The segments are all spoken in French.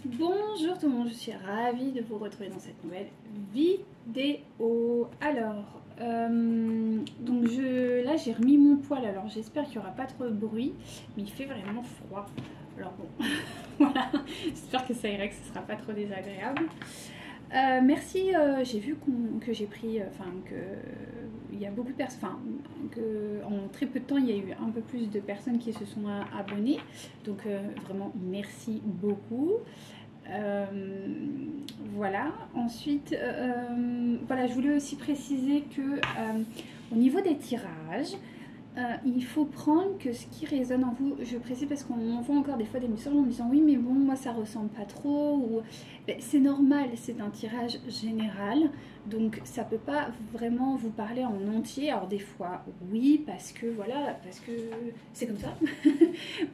Bonjour tout le monde, je suis ravie de vous retrouver dans cette nouvelle vidéo. Alors, donc là j'ai remis mon poêle, alors j'espère qu'il n'y aura pas trop de bruit, mais il fait vraiment froid. Alors bon, voilà, j'espère que ça ira, que ce ne sera pas trop désagréable. Merci, j'ai vu que j'ai pris, il y a beaucoup de personnes, en très peu de temps il y a eu un peu plus de personnes qui se sont abonnées, donc vraiment merci beaucoup. Voilà, ensuite, voilà, je voulais aussi préciser que au niveau des tirages, il faut prendre que ce qui résonne en vous. Je précise parce qu'on voit encore des fois des messages en me disant oui mais bon moi ça ressemble pas trop, ou ben, c'est normal, c'est un tirage général donc ça peut pas vraiment vous parler en entier. Alors des fois oui parce que voilà, parce que c'est comme ça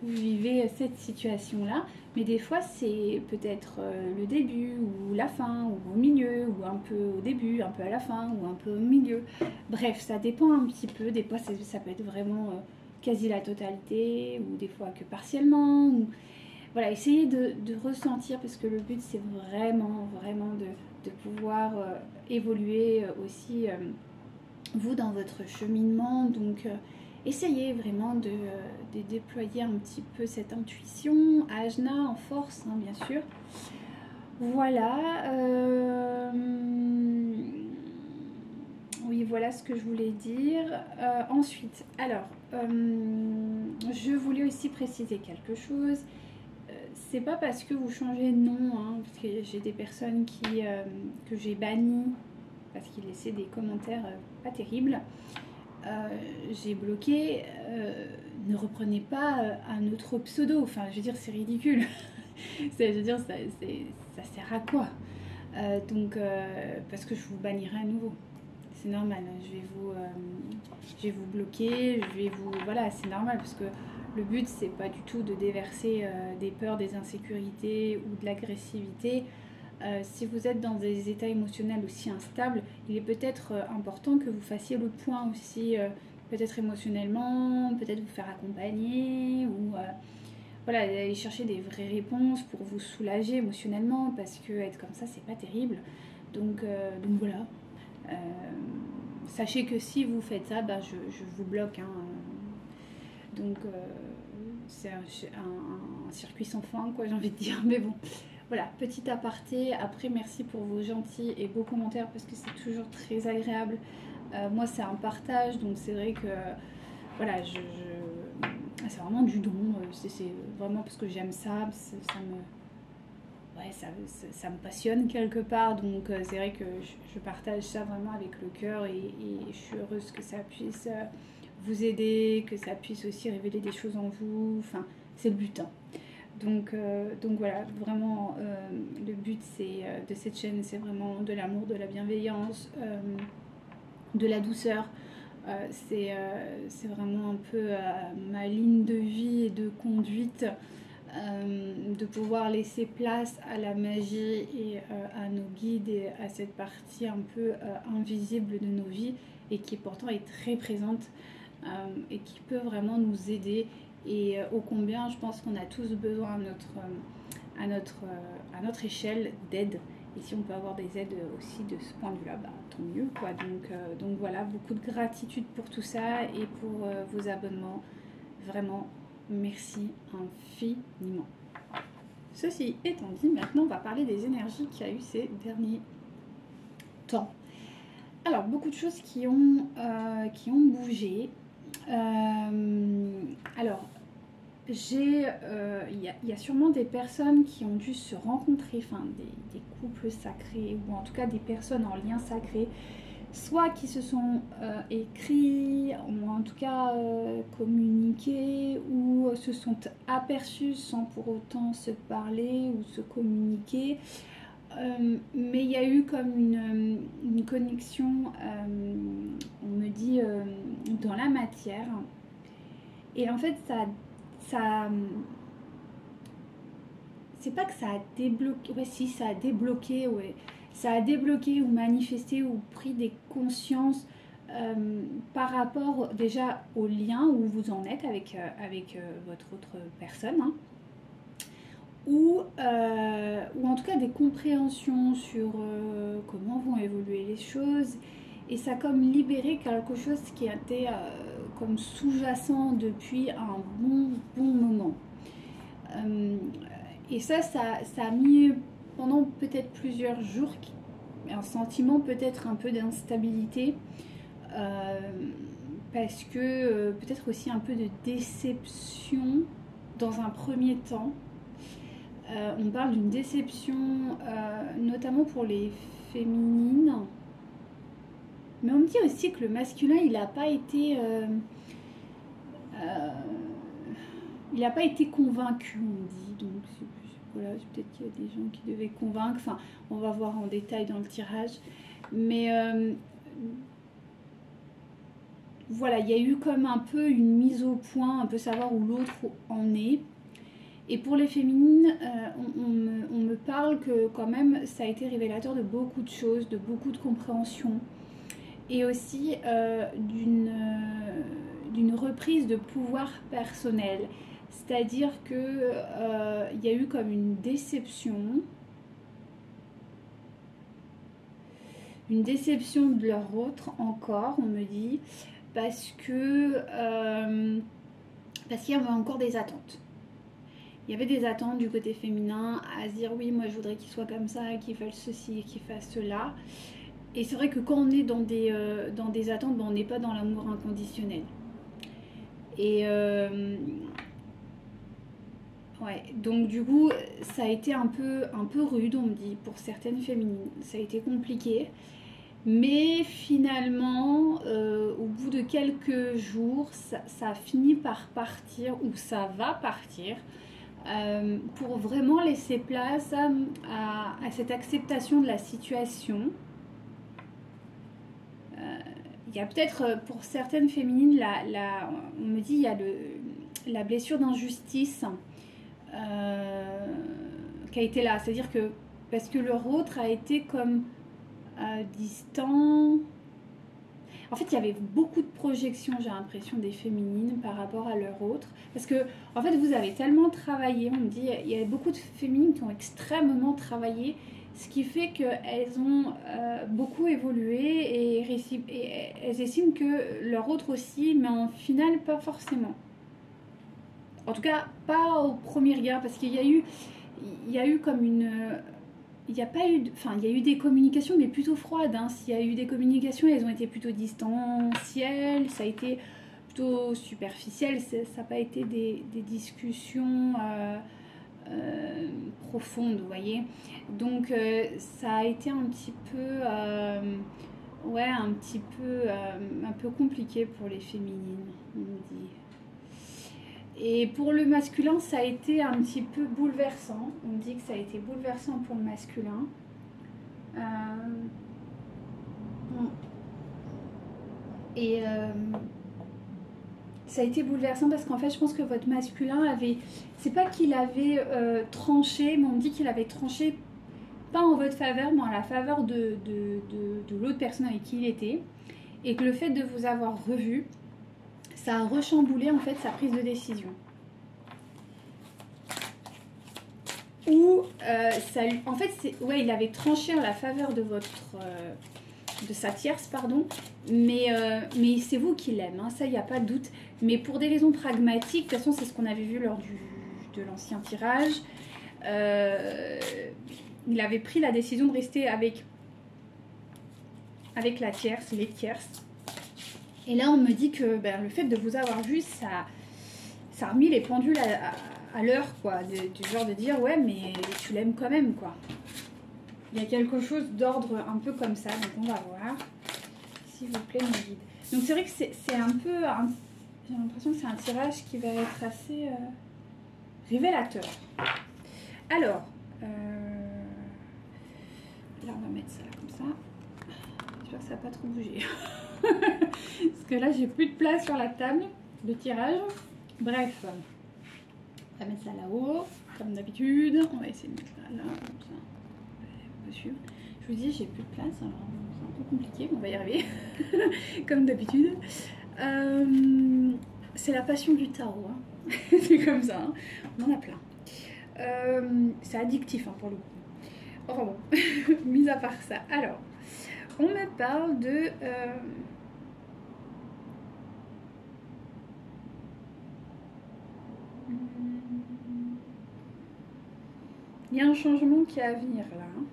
vous vivez cette situation là, mais des fois c'est peut-être le début ou la fin ou au milieu, ou un peu au début, un peu à la fin ou un peu au milieu. Bref, ça dépend un petit peu. Des fois, ça peut être vraiment quasi la totalité, ou des fois que partiellement. Voilà, essayez de ressentir, parce que le but, c'est vraiment de pouvoir évoluer aussi, vous, dans votre cheminement. Donc, essayez vraiment de déployer un petit peu cette intuition, ajna en force, hein, bien sûr. Voilà. Oui, voilà ce que je voulais dire. Ensuite, alors, je voulais aussi préciser quelque chose. C'est pas parce que vous changez de nom, hein, parce que j'ai des personnes que j'ai bannies parce qu'ils laissaient des commentaires pas terribles. J'ai bloqué. Ne reprenez pas un autre pseudo. Enfin, je veux dire, c'est ridicule. Je veux dire, ça sert à quoi? Parce que je vous bannirai à nouveau. C'est normal, je vais vous bloquer, voilà, c'est normal, parce que le but c'est pas du tout de déverser des peurs, des insécurités ou de l'agressivité. Si vous êtes dans des états émotionnels aussi instables, il est peut-être important que vous fassiez le point aussi, peut-être émotionnellement, peut-être vous faire accompagner, ou voilà, aller chercher des vraies réponses pour vous soulager émotionnellement, parce que être comme ça c'est pas terrible. Donc voilà. Euh, Sachez que si vous faites ça, bah, je vous bloque. Hein. Donc c'est un circuit sans fin, quoi, j'ai envie de dire. Mais bon, voilà, petit aparté. Après, merci pour vos gentils et beaux commentaires, parce que c'est toujours très agréable. Moi, c'est un partage, donc c'est vrai que voilà, c'est vraiment du don. C'est vraiment parce que j'aime ça, ouais, ça me passionne quelque part, donc c'est vrai que je partage ça vraiment avec le cœur, et je suis heureuse que ça puisse vous aider, que ça puisse aussi révéler des choses en vous, enfin c'est le but. Hein. Donc voilà, vraiment le but de cette chaîne, c'est vraiment de l'amour, de la bienveillance, de la douceur. C'est vraiment un peu ma ligne de vie et de conduite. De pouvoir laisser place à la magie et à nos guides et à cette partie un peu invisible de nos vies, et qui pourtant est très présente, et qui peut vraiment nous aider, et ô combien je pense qu'on a tous besoin à notre échelle d'aide, et si on peut avoir des aides aussi de ce point de vue là, bah, tant mieux quoi. Donc voilà, beaucoup de gratitude pour tout ça et pour vos abonnements, vraiment. Merci infiniment. Ceci étant dit, maintenant on va parler des énergies qu'il y a eu ces derniers temps. Alors, beaucoup de choses qui ont bougé. Alors, il y a sûrement des personnes qui ont dû se rencontrer, enfin des couples sacrés, ou en tout cas des personnes en lien sacré, soit qui se sont écrits, ou en tout cas communiqués, ou se sont aperçus sans pour autant se parler ou se communiquer. Mais il y a eu comme une connexion, on me dit, dans la matière. Et en fait, c'est pas que ça a débloqué, ouais, si ça a débloqué, ouais. Ça a débloqué ou manifesté ou pris des consciences par rapport déjà au lien où vous en êtes avec votre autre personne, hein. ou en tout cas des compréhensions sur comment vont évoluer les choses. Et ça a comme libéré quelque chose qui était comme sous-jacent depuis un bon moment. Et ça a mis pendant peut-être plusieurs jours un sentiment peut-être un peu d'instabilité. Parce que peut-être aussi un peu de déception dans un premier temps. On parle d'une déception notamment pour les féminines. Mais on me dit aussi que le masculin, il n'a pas été convaincu, on me dit. Donc voilà, peut-être qu'il y a des gens qui devaient convaincre. Enfin, on va voir en détail dans le tirage. Mais voilà, il y a eu comme un peu une mise au point, un peu savoir où l'autre en est. Et pour les féminines, on me parle que quand même ça a été révélateur de beaucoup de choses, de beaucoup de compréhension. Et aussi d'une reprise de pouvoir personnel. C'est-à-dire que y a eu comme une déception de leur autre encore, on me dit, parce qu'il y avait encore des attentes. Il y avait des attentes du côté féminin à se dire oui, moi je voudrais qu'il soit comme ça, qu'il fasse ceci, qu'il fasse cela. Et c'est vrai que quand on est dans des attentes, on n'est pas dans l'amour inconditionnel. Et ouais, donc du coup, ça a été un peu rude, on me dit, pour certaines féminines. Ça a été compliqué. Mais finalement, au bout de quelques jours, ça a fini par partir, ou ça va partir, pour vraiment laisser place à cette acceptation de la situation. Il y a peut-être pour certaines féminines, on me dit, il y a la blessure d'injustice qui a été là. C'est-à-dire que parce que leur autre a été comme distant. En fait, il y avait beaucoup de projections, j'ai l'impression, des féminines par rapport à leur autre. Parce que, en fait, vous avez tellement travaillé. On me dit, il y a beaucoup de féminines qui ont extrêmement travaillé. Ce qui fait qu'elles ont beaucoup évolué et elles estiment que leur autre aussi, mais en final, pas forcément. En tout cas, pas au premier regard, parce qu'il y a eu comme une... Il y a eu des communications, mais plutôt froides. Hein. S'il y a eu des communications, elles ont été plutôt distancielles, ça a été plutôt superficiel, ça n'a pas été des discussions profondes, vous voyez. Donc ça a été un petit peu, un peu compliqué pour les féminines, on me dit. Et pour le masculin, ça a été un petit peu bouleversant. On me dit que ça a été bouleversant pour le masculin. Et ça a été bouleversant parce qu'en fait, je pense que votre masculin avait... C'est pas qu'il avait tranché, mais on me dit qu'il avait tranché pas en votre faveur, mais en la faveur de l'autre personne avec qui il était. Et que le fait de vous avoir revu, ça a rechamboulé en fait sa prise de décision. Ou en fait, il avait tranché en la faveur de de sa tierce, pardon. Mais c'est vous qui l'aime, hein, ça il n'y a pas de doute. Mais pour des raisons pragmatiques, de toute façon c'est ce qu'on avait vu lors de l'ancien tirage. Il avait pris la décision de rester avec la tierce, les tierces. Et là, on me dit que le fait de vous avoir vu, ça a remis les pendules à l'heure, quoi. Du genre de dire, ouais, mais tu l'aimes quand même, quoi. Il y a quelque chose d'ordre un peu comme ça, donc on va voir. S'il vous plaît, mon guide. Donc c'est vrai que c'est un peu... J'ai l'impression que c'est un tirage qui va être assez révélateur. Alors, là, on va mettre ça comme ça. J'espère que ça va pas trop bouger. Parce que là j'ai plus de place sur la table de tirage. Bref, on va mettre ça là-haut comme d'habitude. On va essayer de mettre ça là comme ça. On va suivre. Je vous dis j'ai plus de place, alors c'est un peu compliqué, mais on va y arriver. Comme d'habitude. C'est la passion du tarot, hein. C'est comme ça, hein. On en a plein. C'est addictif hein, pour le coup. Enfin bon, mis à part ça. Alors, on me parle de... il y a un changement qui est à venir là. Hein.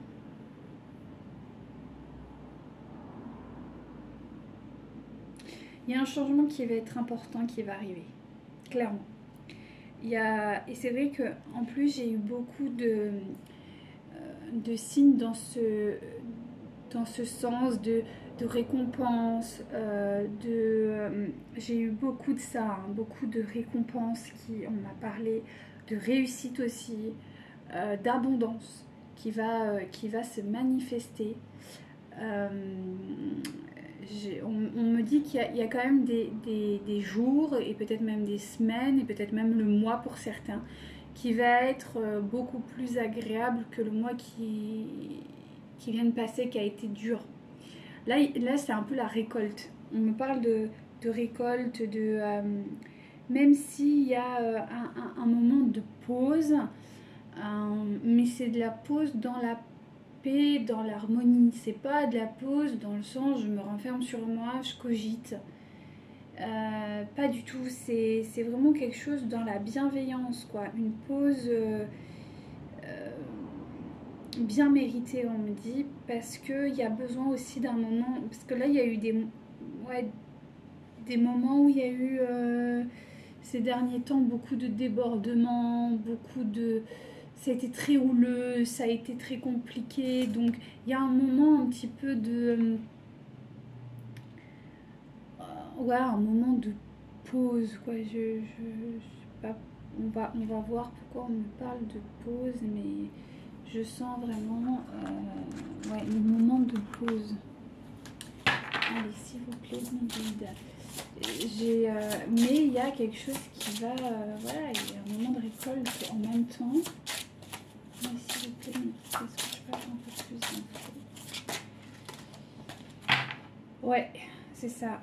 Il y a un changement qui va être important qui va arriver, clairement. Et c'est vrai que en plus j'ai eu beaucoup de signes dans ce sens de récompense, j'ai eu beaucoup de ça, hein, beaucoup de récompenses on m'a parlé, de réussite aussi, d'abondance qui va se manifester. On me dit qu'il y a quand même des jours et peut-être même des semaines et peut-être même le mois pour certains qui va être beaucoup plus agréable que le mois qui vient de passer, qui a été dur. Là c'est un peu la récolte. On me parle de récolte, même s'il y a un moment de pause, mais c'est de la pause dans la paix, dans l'harmonie. C'est pas de la pause dans le sens je me renferme sur moi, je cogite. Pas du tout, c'est vraiment quelque chose dans la bienveillance, quoi. Une pause bien méritée, on me dit, parce qu'il y a besoin aussi d'un moment, parce que là il y a eu des moments où il y a eu ces derniers temps beaucoup de débordements, ça a été très houleux, ça a été très compliqué, donc il y a un moment un petit peu de... un moment de pause, quoi. Je sais pas, on va voir pourquoi on me parle de pause, mais je sens vraiment le moment de pause. Allez, s'il vous plaît, mon guide. Mais il y a quelque chose qui va... voilà, il y a un moment de récolte en même temps. Mais s'il vous plaît, est-ce que je peux avoir un peu plus d'infos? Ouais, c'est ça.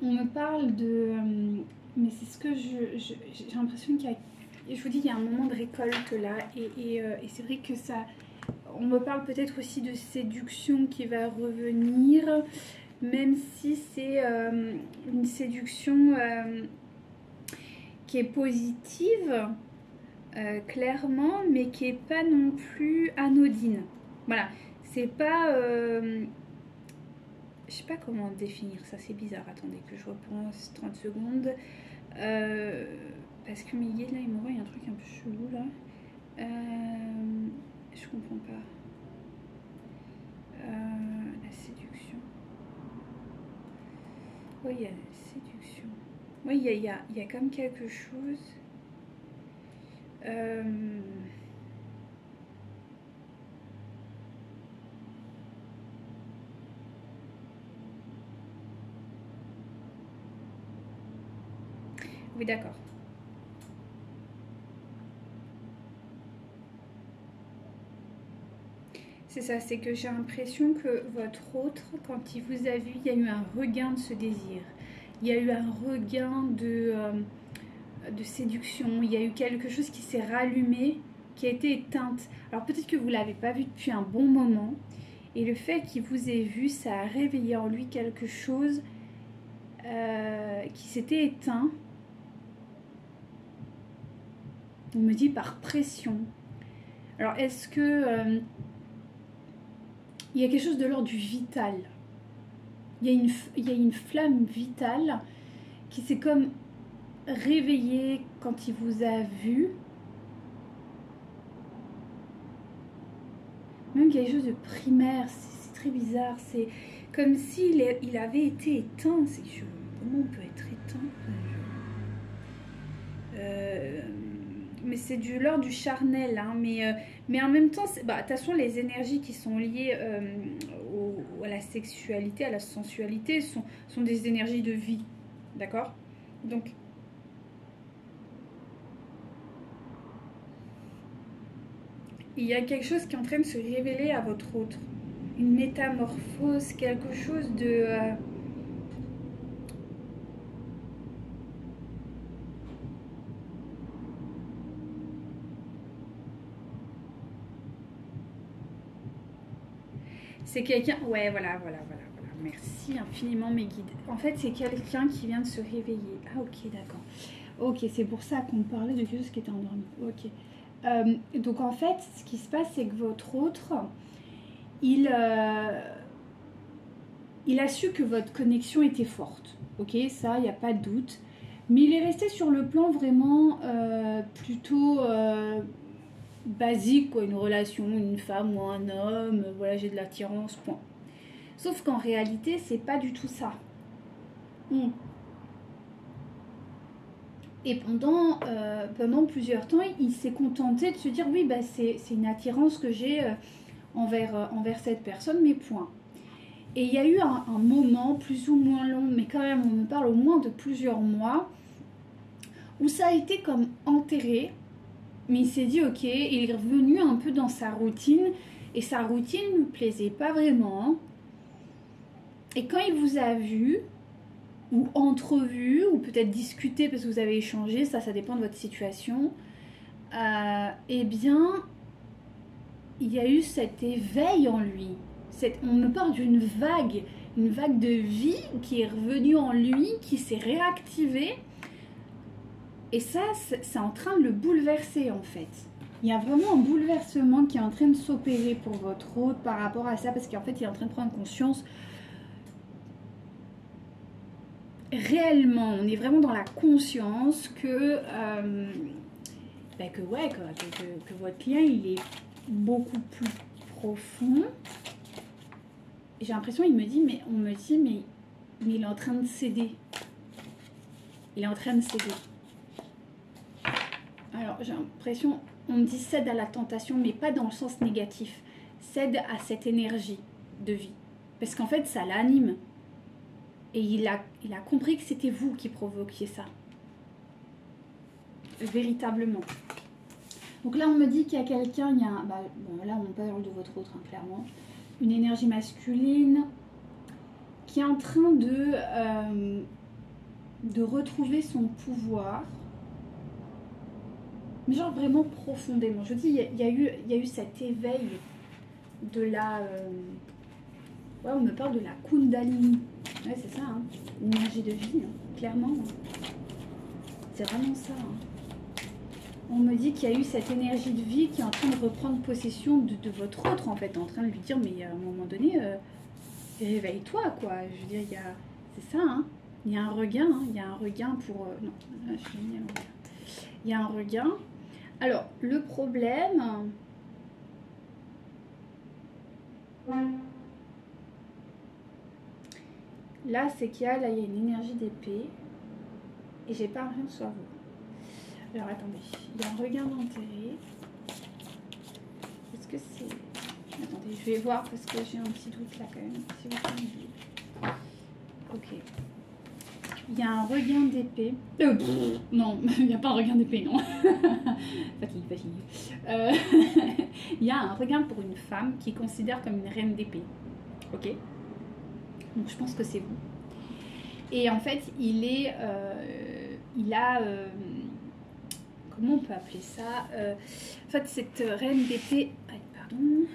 On me parle de... mais c'est ce que j'ai l'impression qu'il y a... Je vous dis, il y a un moment de récolte là. Et c'est vrai que ça... On me parle peut-être aussi de séduction qui va revenir. Même si c'est une séduction qui est positive, clairement, mais qui n'est pas non plus anodine. Voilà. C'est pas... je sais pas comment définir ça, c'est bizarre. Attendez que je repense 30 secondes. Parce que mes guides là, ils m'envoient un truc un peu chelou là. Je comprends pas. La séduction. Oui, il y a la séduction. Oui, il y a comme quelque chose. Oui, d'accord. C'est ça, c'est que j'ai l'impression que votre autre, quand il vous a vu, il y a eu un regain de ce désir. Il y a eu un regain de séduction. Il y a eu quelque chose qui s'est rallumé, qui a été éteinte. Alors peut-être que vous ne l'avez pas vu depuis un bon moment. Et le fait qu'il vous ait vu, ça a réveillé en lui quelque chose qui s'était éteint. On me dit par pression. Alors est-ce que... il y a quelque chose de l'ordre du vital. Il y a une flamme vitale qui s'est comme réveillée quand il vous a vu. Même quelque chose de primaire, c'est très bizarre. C'est comme s'il avait été éteint. Comment on peut être éteint? mais c'est de l'ordre du charnel, hein, mais en même temps, bah, de toute façon, les énergies qui sont liées à la sexualité, à la sensualité, sont des énergies de vie, d'accord? Donc, il y a quelque chose qui est en train de se révéler à votre autre. Une métamorphose, quelque chose de... C'est quelqu'un... Ouais, voilà. Merci infiniment mes guides. En fait, c'est quelqu'un qui vient de se réveiller. Ah, ok, d'accord. Ok, c'est pour ça qu'on parlait de quelque chose qui était endormi. Ok. Donc en fait, ce qui se passe, c'est que votre autre, il a su que votre connexion était forte. Ok, ça, il n'y a pas de doute. Mais il est resté sur le plan vraiment plutôt basique, quoi. Une relation, une femme ou un homme, voilà, j'ai de l'attirance, point. Sauf qu'en réalité, c'est pas du tout ça. Et pendant plusieurs temps, il s'est contenté de se dire oui, bah, c'est une attirance que j'ai envers cette personne, mais point. Et il y a eu un moment plus ou moins long, mais quand même, on me parle au moins de plusieurs mois, où ça a été comme enterré, mais il s'est dit ok, il est revenu un peu dans sa routine, et sa routine ne lui plaisait pas vraiment. Et quand il vous a vu, ou entrevu, ou peut-être discuté parce que vous avez échangé, ça dépend de votre situation, eh bien, il y a eu cet éveil en lui. On me parle d'une vague, une vague de vie qui est revenue en lui, qui s'est réactivée. Et ça, c'est en train de le bouleverser en fait. Il y a vraiment un bouleversement qui est en train de s'opérer pour votre hôte par rapport à ça, parce qu'en fait, il est en train de prendre conscience. Réellement, on est vraiment dans la conscience que, que votre lien, il est beaucoup plus profond. J'ai l'impression, on me dit, mais il est en train de céder. Il est en train de céder. Alors, j'ai l'impression, on me dit cède à la tentation, mais pas dans le sens négatif. Cède à cette énergie de vie. Parce qu'en fait, ça l'anime. Et il a compris que c'était vous qui provoquiez ça. Véritablement. Donc là, on me dit qu'il y a quelqu'un, bon, là, on parle de votre autre, hein, clairement. Une énergie masculine qui est en train de retrouver son pouvoir. Mais genre vraiment profondément. Je vous dis, il y a eu cet éveil de la... ouais, on me parle de la Kundalini. Ouais, c'est ça, hein. Une énergie de vie, hein, clairement. C'est vraiment ça. Hein. On me dit qu'il y a eu cette énergie de vie qui est en train de reprendre possession de votre autre, en fait. En train de lui dire, mais à un moment donné, réveille-toi, quoi. Je veux dire, c'est ça, hein. Il y a un regain, hein. Il y a un regain pour... non, là, je finis. Il y a un regain. Alors, le problème... Là, c'est qu'il y a une énergie d'épée. Et j'ai pas l'impression que ce soit vous. Alors, attendez. Il y a un regain d'intérêt. Est-ce que c'est... Attendez, je vais voir parce que j'ai un petit doute là quand même. Si vous pouvez me dire. Ok. Il y a un regain d'épée. Non, il n'y a pas un regain d'épée, non. Fatigue. Il y a un regain pour une femme qui considère comme une reine d'épée. Ok. Donc je pense que c'est vous. Et en fait, il a... comment on peut appeler ça en fait, cette reine d'épée... pardon.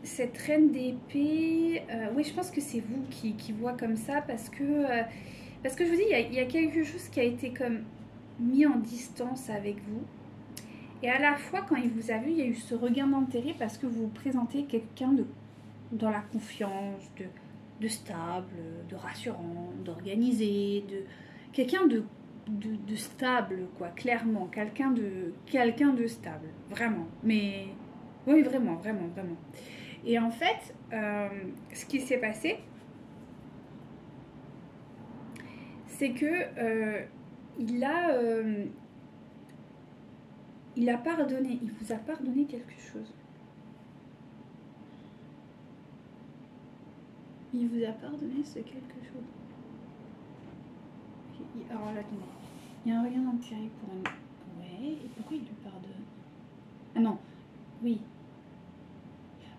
Cette reine d'épée... oui, je pense que c'est vous qui voit comme ça parce que je vous dis, il y a quelque chose qui a été comme mis en distance avec vous. Et à la fois, quand il vous a vu, il y a eu ce regain d'intérêt parce que vous vous présentez quelqu'un dans la confiance, de stable, de rassurant, d'organisé, quelqu'un de stable, quoi, clairement, quelqu'un de stable, vraiment, mais oui, vraiment. Et en fait, ce qui s'est passé, c'est que il il a pardonné, il vous a pardonné quelque chose. Il vous a pardonné ce quelque chose. Alors là, attendez. Il y a un rien d'intérêt pour un... Ouais, et pourquoi il lui pardonne? Ah non, oui.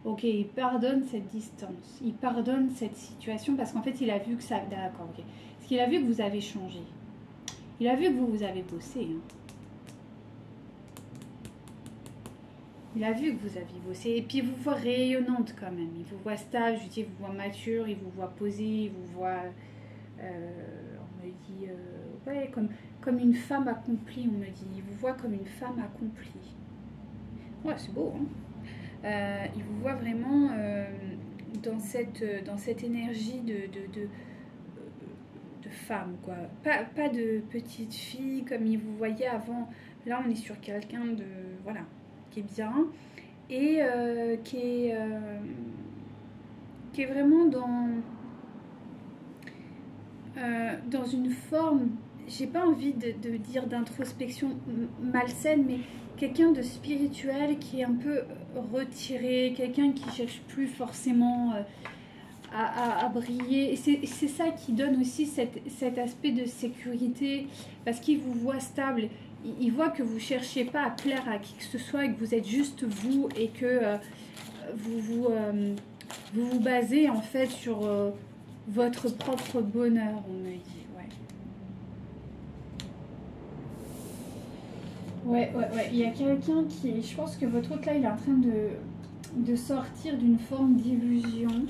Ok, il pardonne cette distance. Il pardonne cette situation parce qu'en fait, il a vu que ça... D'accord, ok. Parce qu'il a vu que vous avez changé. Il a vu que vous avez bossé. Hein. Il a vu que vous aviez bossé. Et puis, il vous voit rayonnante quand même. Il vous voit stable, je dis, il vous voit mature, il vous voit posé, il vous voit... on me dit... ouais, comme une femme accomplie, on me dit. Il vous voit comme une femme accomplie. Ouais, c'est beau, hein. Il vous voit vraiment dans cette énergie de femme, quoi. Pas de petite fille comme il vous voyait avant. Là, on est sur quelqu'un de... Voilà, qui est bien et qui est vraiment dans une forme, j'ai pas envie de dire d'introspection malsaine, mais quelqu'un de spirituel qui est un peu retiré, quelqu'un qui cherche plus forcément à briller. Et c'est ça qui donne aussi cet aspect de sécurité, parce qu'il vous voit stable. Il voit que vous cherchez pas à plaire à qui que ce soit, et que vous êtes juste vous, et que vous vous basez en fait sur votre propre bonheur, on me dit. Ouais, il y a quelqu'un qui... Je pense que votre hôte là, il est en train de sortir d'une forme d'illusion.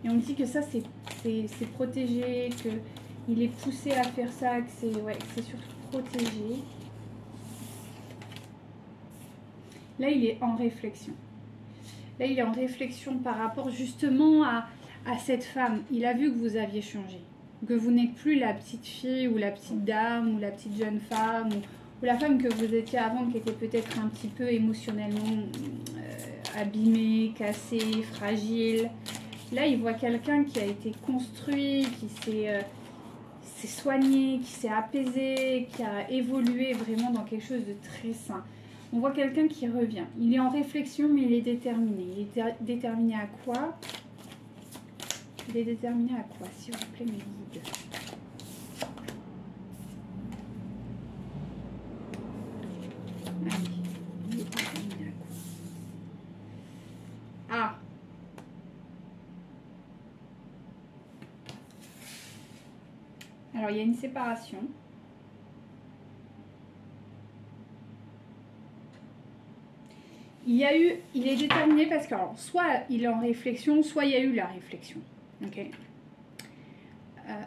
Et on me dit que ça, c'est protégé, qu'il est poussé à faire ça, que c'est surtout protégé. Là, il est en réflexion. Là, il est en réflexion par rapport justement à cette femme. Il a vu que vous aviez changé. Que vous n'êtes plus la petite fille ou la petite dame ou la petite jeune femme ou la femme que vous étiez avant, qui était peut-être un petit peu émotionnellement abîmée, cassée, fragile. Là, il voit quelqu'un qui a été construit, qui s'est soigné, qui s'est apaisé, qui a évolué vraiment dans quelque chose de très sain. On voit quelqu'un qui revient. Il est en réflexion, mais il est déterminé. Il est déterminé à quoi? Il est déterminé à quoi, s'il vous plaît, mes guides? Allez, il est déterminé à quoi? Ah! Alors, il y a une séparation. Il est déterminé parce que, alors, soit il est en réflexion, soit il y a eu la réflexion. Ok,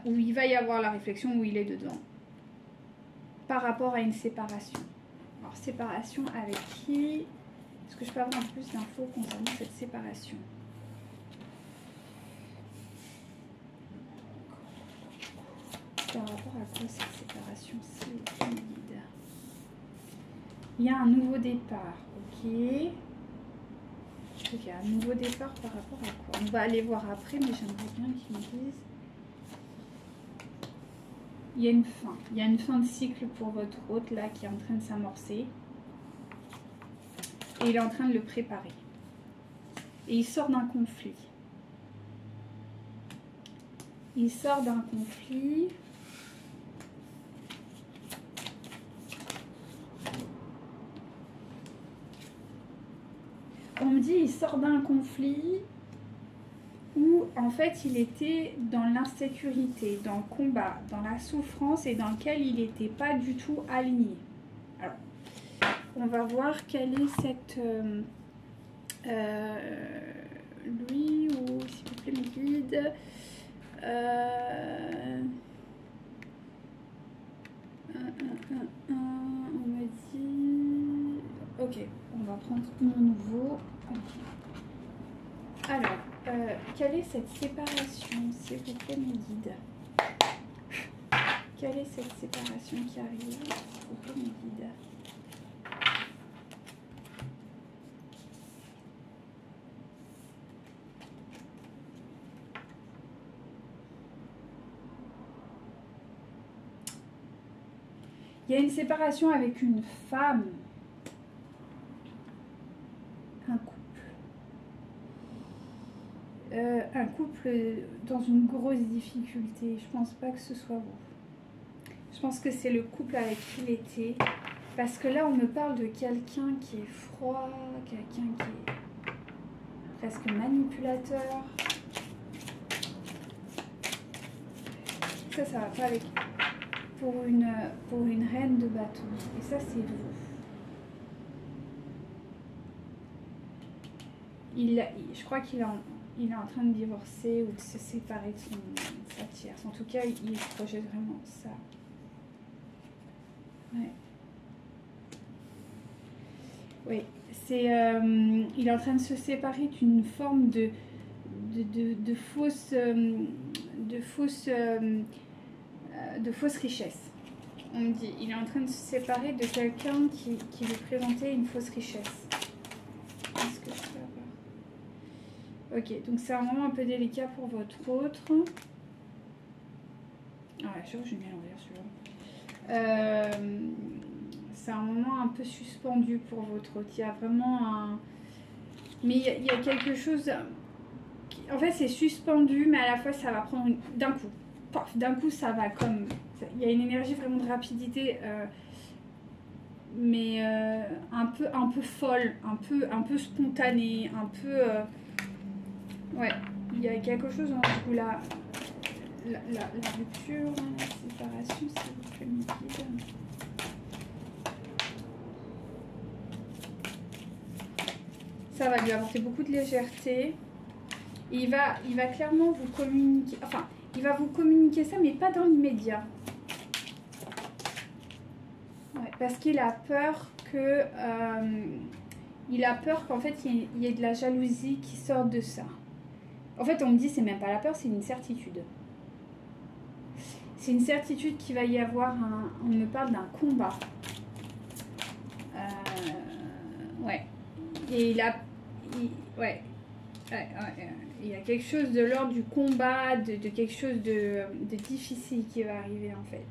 où il va y avoir la réflexion, où il est dedans. Par rapport à une séparation. Alors, séparation avec qui? Est-ce que je peux avoir un peu plus d'infos concernant cette séparation? Par rapport à quoi cette séparation, s'il vous plaît, guide? Il y a un nouveau départ, ok. Il y a un nouveau départ par rapport à quoi? On va aller voir après, mais j'aimerais bien qu'ils me disent. Il y a une fin. Il y a une fin de cycle pour votre hôte là qui est en train de s'amorcer. Et il est en train de le préparer. Et il sort d'un conflit. Il sort d'un conflit. On me dit il sort d'un conflit où en fait il était dans l'insécurité, dans le combat, dans la souffrance et dans lequel il n'était pas du tout aligné. Alors, on va voir quelle est cette... lui ou s'il vous plaît mes guides. On me dit... Ok, on va prendre mon nouveau. Okay. Alors, quelle est cette séparation, s'il vous plaît, mes guides? Quelle est cette séparation qui arrive, s'il vous plaît, mes guides? Il y a une séparation avec une femme. Un couple dans une grosse difficulté. Je pense pas que ce soit vous. Je pense que c'est le couple avec qui il était. Parce que là, on me parle de quelqu'un qui est froid, quelqu'un qui est presque manipulateur. Ça va pas avec... Pour une reine de bateau. Et ça, c'est vous. Je crois qu'il est en train de divorcer ou de se séparer de sa tierce. En tout cas, il projette vraiment ça. Ouais. Oui, c'est... il est en train de se séparer d'une forme de fausse... de fausse richesse. On me dit, il est en train de se séparer de quelqu'un qui lui présentait une fausse richesse. Est-ce que je peux avoir... Ok, donc c'est un moment un peu délicat pour votre autre. Ah ouais, je mets à l'envers celui-là. C'est un moment un peu suspendu pour votre autre. Il y a vraiment un... Mais il y a quelque chose... En fait, c'est suspendu, mais à la fois, ça va prendre d'un coup. D'un coup, ça va comme... Il y a une énergie vraiment de rapidité, mais un peu folle, un peu spontanée, un peu... Ouais, il y a quelque chose en tout la rupture, la séparation, c'est plus liquide. Ça va lui apporter beaucoup de légèreté. Et il va clairement vous communiquer... Enfin, il va vous communiquer ça, mais pas dans l'immédiat. Ouais, parce qu'il a peur que... il a peur qu'en fait, il y ait de la jalousie qui sorte de ça. En fait, on me dit, c'est même pas la peur, c'est une certitude. C'est une certitude qu'il va y avoir on me parle d'un combat. Ouais. Et il a... ouais. Il y a quelque chose de l'ordre du combat, de quelque chose de difficile qui va arriver en fait.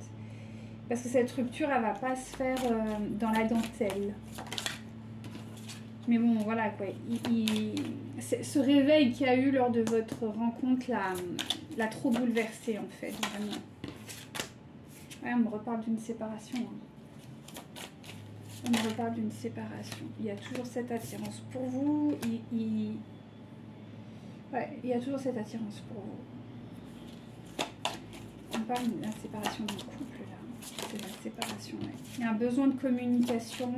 Parce que cette rupture, elle va pas se faire dans la dentelle. Mais bon, voilà quoi. Ce réveil qu'il y a eu lors de votre rencontre l'a trop bouleversé en fait, vraiment. Ouais, on me reparle d'une séparation. Hein. On me reparle d'une séparation. Il y a toujours cette attirance pour vous. Ouais, il y a toujours cette attirance pour vous. On parle de la séparation du couple là. C'est la séparation, ouais. Il y a un besoin de communication.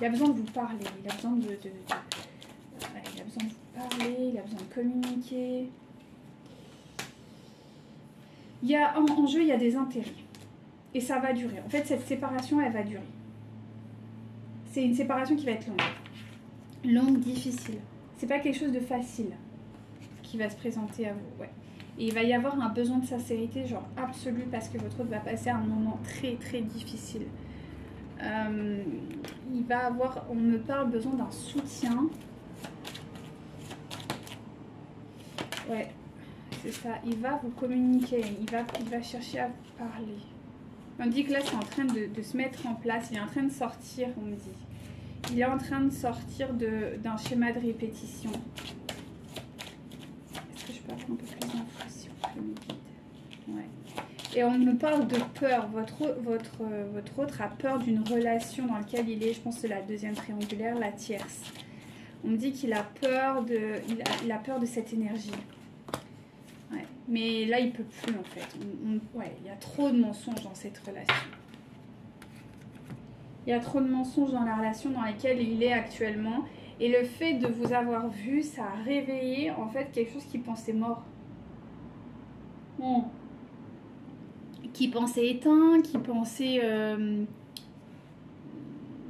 Il a besoin de vous parler. Il a besoin de il a besoin de vous parler. Il a besoin de communiquer. Il y a en jeu, il y a des intérêts. Et ça va durer. En fait, cette séparation, elle va durer. C'est une séparation qui va être longue. Longue, difficile. C'est pas quelque chose de facile qui va se présenter à vous. Ouais. Et il va y avoir un besoin de sincérité, genre absolu, parce que votre autre va passer un moment très très difficile. Il va avoir, on me parle, besoin d'un soutien. Ouais, c'est ça. Il va vous communiquer, il va chercher à vous parler. On dit que là, c'est en train de se mettre en place. Il est en train de sortir, on me dit. Il est en train de sortir d'un schéma de répétition. Est-ce que je peux avoir un peu plus d'infos s'il vous plaît? Ouais. Et on me parle de peur. Votre autre a peur d'une relation dans laquelle il est, je pense que c'est la deuxième triangulaire, la tierce. On me dit qu'il a peur il a peur de cette énergie. Ouais. Mais là, il peut plus en fait. Ouais, il y a trop de mensonges dans cette relation. Il y a trop de mensonges dans la relation dans laquelle il est actuellement. Et le fait de vous avoir vu, ça a réveillé en fait quelque chose qui pensait mort. Qui pensait éteint, qui pensait...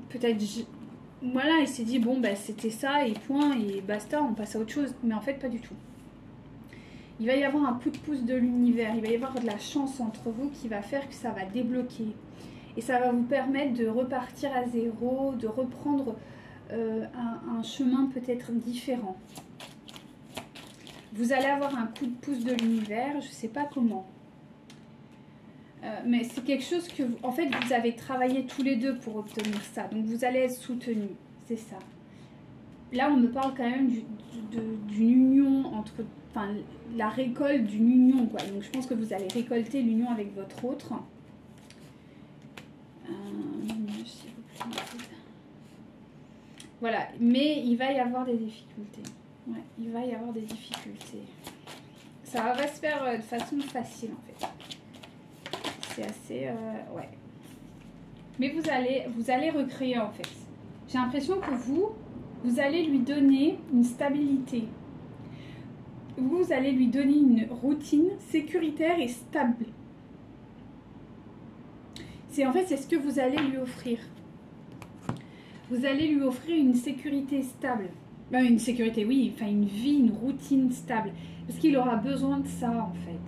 peut-être... Voilà, il s'est dit, bon, bah, c'était ça et point, et basta, on passe à autre chose. Mais en fait, pas du tout. Il va y avoir un coup de pouce de l'univers, il va y avoir de la chance entre vous qui va faire que ça va débloquer. Et ça va vous permettre de repartir à zéro, de reprendre un chemin peut-être différent. Vous allez avoir un coup de pouce de l'univers, je ne sais pas comment. Mais c'est quelque chose que, en fait, vous avez travaillé tous les deux pour obtenir ça. Donc, vous allez être soutenus. C'est ça. Là, on me parle quand même d'une union entre... Enfin, la récolte d'une union, quoi. Donc, je pense que vous allez récolter l'union avec votre autre. Voilà. Mais il va y avoir des difficultés. Ouais, il va y avoir des difficultés. Ça va pas se faire de façon facile, en fait. C'est assez... ouais. Mais vous allez recréer, en fait. J'ai l'impression que vous allez lui donner une stabilité. Vous allez lui donner une routine sécuritaire et stable. En fait, c'est ce que vous allez lui offrir. Vous allez lui offrir une sécurité stable. Une sécurité, oui, enfin une vie, une routine stable. Parce qu'il aura besoin de ça, en fait.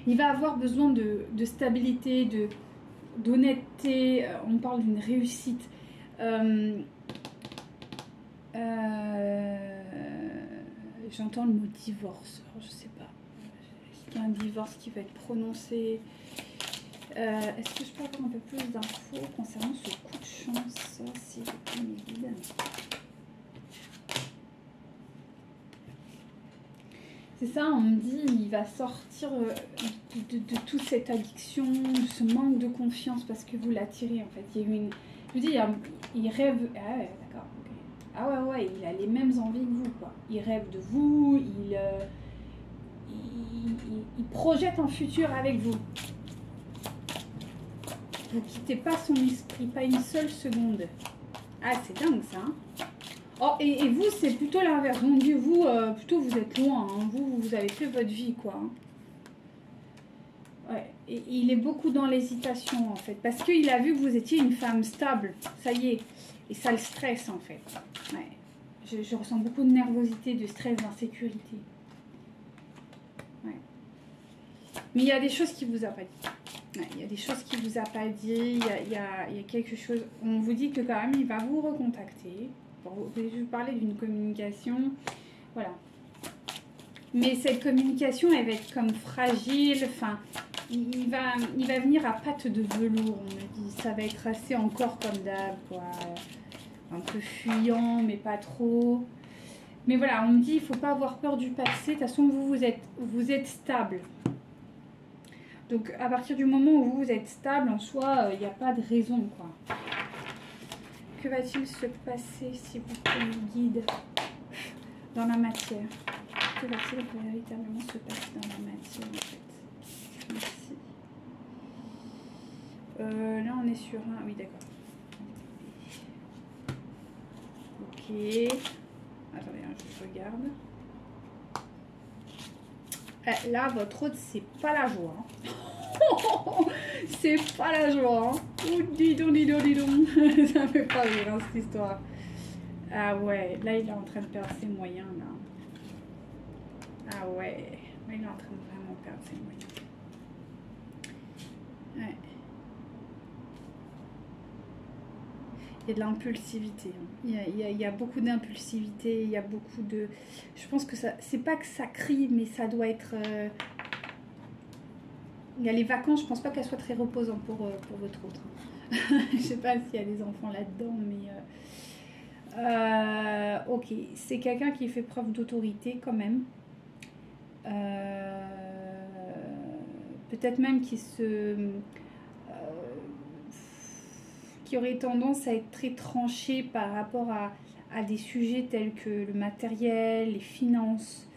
Il va avoir besoin de stabilité, d'honnêteté. On parle d'une réussite. J'entends le mot divorce. Alors, je sais pas. Est-ce qu'il y a un divorce qui va être prononcé? Est-ce que je peux avoir un peu plus d'infos concernant ce coup de chance? Ça, si je peux mes guides. C'est ça, on me dit, il va sortir de toute cette addiction, de ce manque de confiance parce que vous l'attirez en fait. Il y a eu une... Je vous dis, il rêve... Ah ouais, d'accord. Okay. Ah ouais, il a les mêmes envies que vous, quoi. Il rêve de vous, il projette un futur avec vous. Vous ne quittez pas son esprit, pas une seule seconde. Ah, c'est dingue ça. Hein. Oh, et vous, c'est plutôt l'inverse. Mon Dieu, vous, plutôt vous êtes loin. Hein. Vous avez fait votre vie, quoi. Ouais. Et il est beaucoup dans l'hésitation, en fait. Parce qu'il a vu que vous étiez une femme stable. Ça y est. Et ça le stresse, en fait. Ouais. Je ressens beaucoup de nervosité, de stress, d'insécurité. Ouais. Mais il y a des choses qu'il vous a pas dit. Ouais, il y a des choses qu'il vous a pas dit. Il y a quelque chose... On vous dit que quand même, il va vous recontacter. Je vais vous parler d'une communication, voilà. Mais cette communication, elle va être comme fragile. Enfin, il va venir à pattes de velours, on me dit. Ça va être assez encore comme d'hab, quoi. Un peu fuyant, mais pas trop. Mais voilà, on me dit, il faut pas avoir peur du passé. De toute façon, vous êtes stable. Donc, à partir du moment où vous êtes stable, en soi, il n'y a pas de raison, quoi. Que va-t-il se passer, s'il vous plaît, guide, dans la matière? Que va-t-il véritablement se passer dans la matière, en fait? Merci. Là, on est sur un... Oui, d'accord. Ok. Attendez, hein, je regarde. Là, votre autre, c'est pas la joie. Hein. C'est pas la joie. Hein. Oh, dis donc. Ça me fait pas rire, hein, cette histoire. Ah ouais, là, il est en train de perdre ses moyens, là. Ah ouais, là, il est en train de vraiment perdre ses moyens. Ouais. Il y a de l'impulsivité. Hein. Il y a beaucoup d'impulsivité, il y a beaucoup de... Je pense que ça... C'est pas que ça crie, mais ça doit être... Il y a les vacances, je pense pas qu'elles soient très reposantes pour votre autre. Je sais pas s'il y a des enfants là-dedans, mais... ok, c'est quelqu'un qui fait preuve d'autorité quand même. Peut-être même qui aurait tendance à être très tranché par rapport à des sujets tels que le matériel, les finances.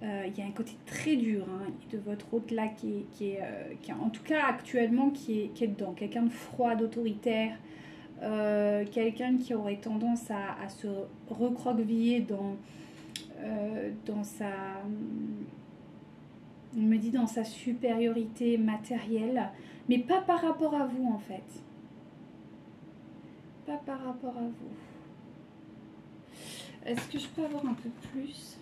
Il y a un côté très dur hein, de votre hôte là qui est en tout cas actuellement qui est dedans. Quelqu'un de froid, d'autoritaire, quelqu'un qui aurait tendance à se recroqueviller dans sa... On me dit dans sa supériorité matérielle, mais pas par rapport à vous en fait. Pas par rapport à vous. Est-ce que je peux avoir un peu plus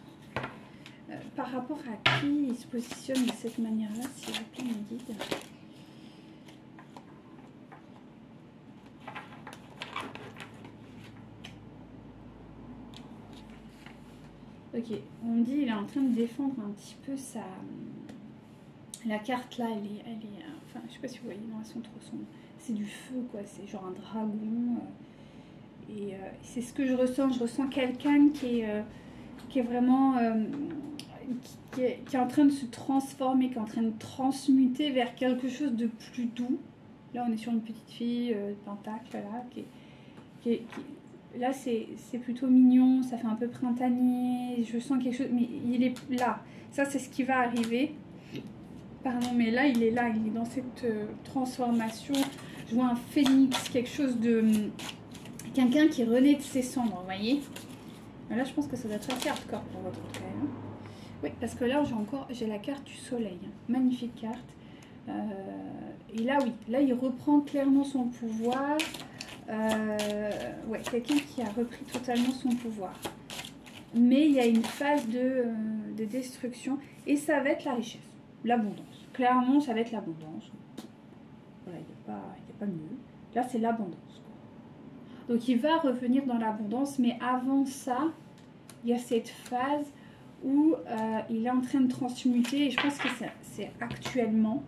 par rapport à qui il se positionne de cette manière-là, s'il vous plaît, mes guides? Ok, on dit il est en train de défendre un petit peu La carte là, enfin, je sais pas si vous voyez, non, elles sont trop sombres. C'est du feu, quoi. C'est genre un dragon. Et c'est ce que je ressens. Je ressens quelqu'un qui est vraiment... qui est en train de se transformer, qui est en train de transmuter vers quelque chose de plus doux. Là, on est sur une petite fille, pentacle, là, là, c'est plutôt mignon, ça fait un peu printanier, je sens quelque chose, mais il est là. Ça, c'est ce qui va arriver. Pardon, mais là, il est dans cette transformation. Je vois un phénix, quelque chose de... quelqu'un qui renaît de ses cendres, vous voyez. Là, je pense que ça doit être assez hardcore pour votre cas. Hein. Oui, parce que là, j'ai la carte du soleil. Magnifique carte. Et là, oui, là, il reprend clairement son pouvoir. Ouais, quelqu'un qui a repris totalement son pouvoir. Mais il y a une phase de destruction. Et ça va être la richesse, l'abondance. Clairement, ça va être l'abondance. Voilà, il n'y a pas mieux. Là, c'est l'abondance. Donc, il va revenir dans l'abondance. Mais avant ça, il y a cette phase où il est en train de transmuter. Et je pense que c'est actuellement.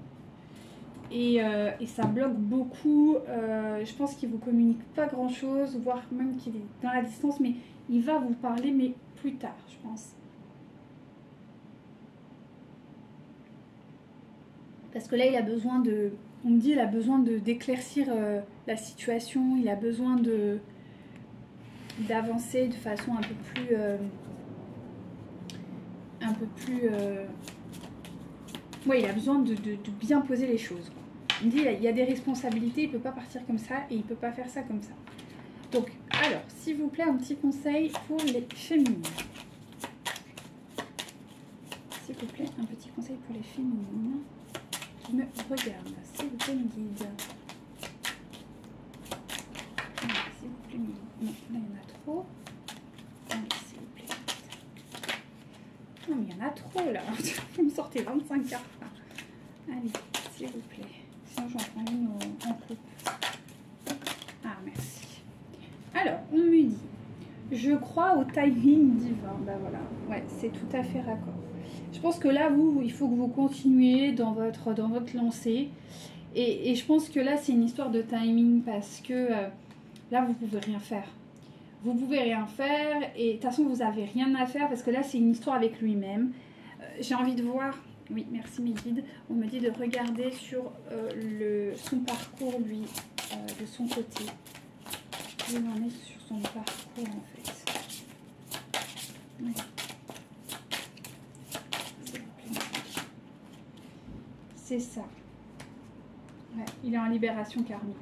Et ça bloque beaucoup. Je pense qu'il ne vous communique pas grand-chose, voire même qu'il est dans la distance. Mais il va vous parler, mais plus tard, je pense. Parce que là, il a besoin de... On me dit qu'il a besoin d'éclaircir la situation. Il a besoin d'avancer de façon un peu plus... Oui, il a besoin de bien poser les choses. Il me dit il y a des responsabilités, il ne peut pas partir comme ça et il ne peut pas faire ça comme ça. Donc, alors, s'il vous plaît, un petit conseil pour les féminines. S'il vous plaît, un petit conseil pour les féminines qui me regardent. S'il vous plaît, me guide. S'il vous plaît, me guide. Non, là, il y en a trop. Allez, s'il vous plaît. Non, mais il y en a trop, là. Vous me sortez 25 cartes. Là. Allez, s'il vous plaît. Sinon, j'en prends une en coupe. Ah, merci. Alors, on me dit, je crois au timing divin. Ben voilà, ouais, c'est tout à fait raccord. Je pense que là, il faut que vous continuiez dans votre lancée. Et je pense que là, c'est une histoire de timing parce que là, vous pouvez rien faire. Vous pouvez rien faire et de toute façon, vous n'avez rien à faire parce que là, c'est une histoire avec lui-même. J'ai envie de voir... Oui, merci mes guides. On me dit de regarder sur son parcours, lui, de son côté. Où il en est sur son parcours, en fait. Ouais. C'est ça. Ouais, il est en libération karmique.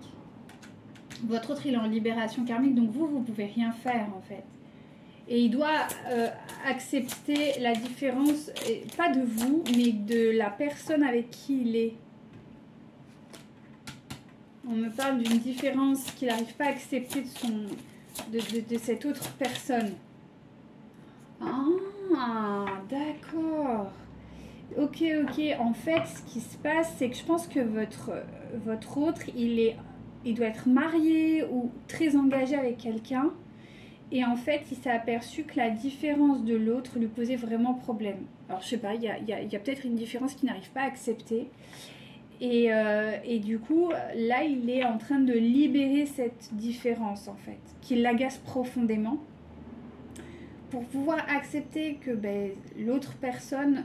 Votre autre, il est en libération karmique, donc vous pouvez rien faire, en fait. Et il doit accepter la différence, pas de vous, mais de la personne avec qui il est. On me parle d'une différence qu'il n'arrive pas à accepter de cette autre personne. Ah, d'accord. Ok. En fait, ce qui se passe, c'est que je pense que votre autre, il doit être marié ou très engagé avec quelqu'un. Et en fait, il s'est aperçu que la différence de l'autre lui posait vraiment problème. Alors, je sais pas, il y a peut-être une différence qu'il n'arrive pas à accepter. Et du coup, là, il est en train de libérer cette différence, en fait, qui l'agace profondément. Pour pouvoir accepter que l'autre personne,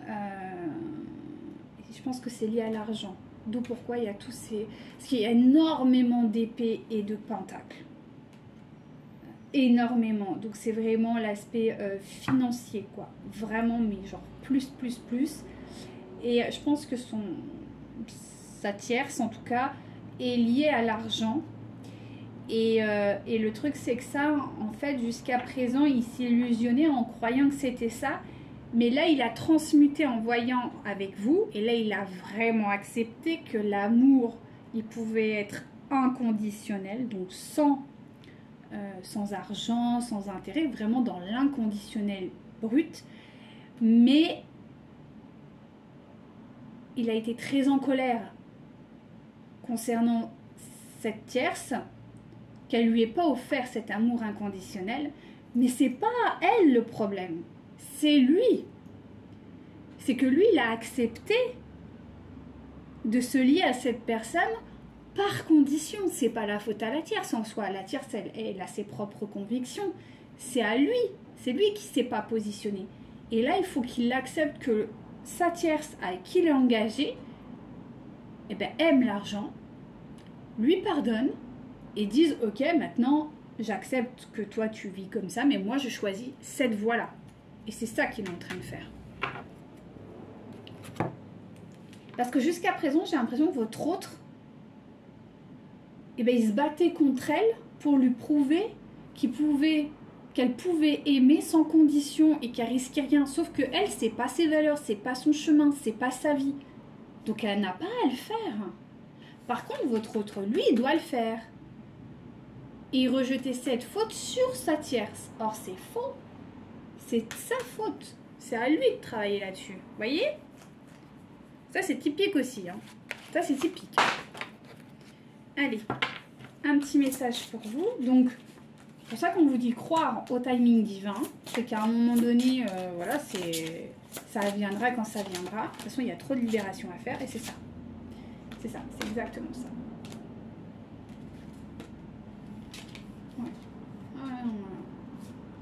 je pense que c'est lié à l'argent. D'où pourquoi il y a tous ces... Parce qu'il y a énormément d'épées et de pentacles. Énormément. Donc c'est vraiment l'aspect financier, quoi. Vraiment, mais genre plus. Et je pense que sa tierce, en tout cas, est liée à l'argent. Et le truc, c'est que ça, en fait, jusqu'à présent, il s'illusionnait en croyant que c'était ça. Mais là, il a transmuté en voyant avec vous. Et là, il a vraiment accepté que l'amour, il pouvait être inconditionnel, donc sans argent, sans intérêt, vraiment dans l'inconditionnel brut. Mais il a été très en colère concernant cette tierce, qu'elle lui ait pas offert cet amour inconditionnel. Mais c'est pas elle le problème, c'est lui. C'est que lui, il a accepté de se lier à cette personne par condition. C'est pas la faute à la tierce en soi. La tierce, elle a ses propres convictions. C'est à lui. C'est lui qui s'est pas positionné. Et là, il faut qu'il accepte que sa tierce avec qui il est engagé, eh ben, aime l'argent, lui pardonne et dise ok, maintenant j'accepte que toi tu vis comme ça, mais moi je choisis cette voie-là. Et c'est ça qu'il est en train de faire. Parce que jusqu'à présent, j'ai l'impression que votre autre, eh ben, il se battait contre elle pour lui prouver qu'elle pouvait aimer sans condition et qu'elle risquait rien. Sauf que elle, c'est pas ses valeurs, c'est pas son chemin, c'est pas sa vie. Donc elle n'a pas à le faire. Par contre, votre autre, lui, il doit le faire. Et rejeter cette faute sur sa tierce. Or, c'est faux. C'est sa faute. C'est à lui de travailler là-dessus. Vous voyez? Ça, c'est typique aussi. Hein. Ça, c'est typique. Allez, un petit message pour vous. Donc, c'est pour ça qu'on vous dit croire au timing divin. C'est qu'à un moment donné, voilà, ça viendra quand ça viendra. De toute façon, il y a trop de libération à faire et c'est ça. C'est ça, c'est exactement ça. Ouais.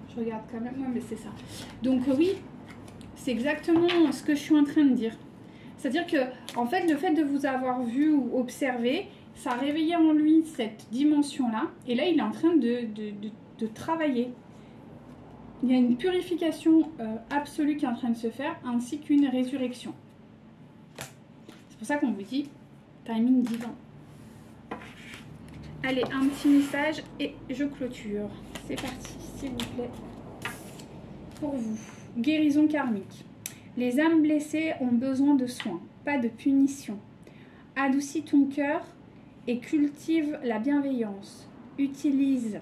Je regarde quand même, ouais, mais c'est ça. Donc oui, c'est exactement ce que je suis en train de dire. C'est-à-dire que, en fait, le fait de vous avoir vu ou observé, ça a réveillé en lui cette dimension-là. Et là, il est en train de travailler. Il y a une purification absolue qui est en train de se faire, ainsi qu'une résurrection. C'est pour ça qu'on vous dit timing divin. Allez, un petit message et je clôture. C'est parti, s'il vous plaît. Pour vous, guérison karmique. Les âmes blessées ont besoin de soins, pas de punition. Adoucis ton cœur et cultive la bienveillance. Utilise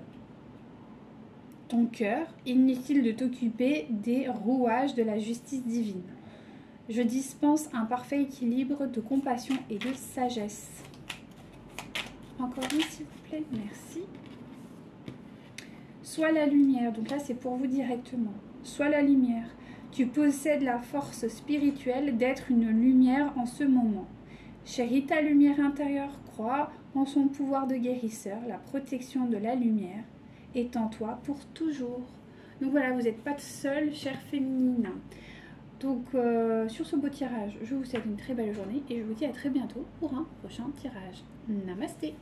ton cœur, inutile de t'occuper des rouages de la justice divine. Je dispense un parfait équilibre de compassion et de sagesse. Encore une, s'il vous plaît. Merci. Sois la lumière. Donc là, c'est pour vous directement. Sois la lumière. Tu possèdes la force spirituelle d'être une lumière en ce moment. Chéris ta lumière intérieure. Crois en son pouvoir de guérisseur. La protection de la lumière est en toi pour toujours. Donc voilà, vous n'êtes pas seule, chère féminine. Donc sur ce beau tirage, je vous souhaite une très belle journée et je vous dis à très bientôt pour un prochain tirage. Namasté.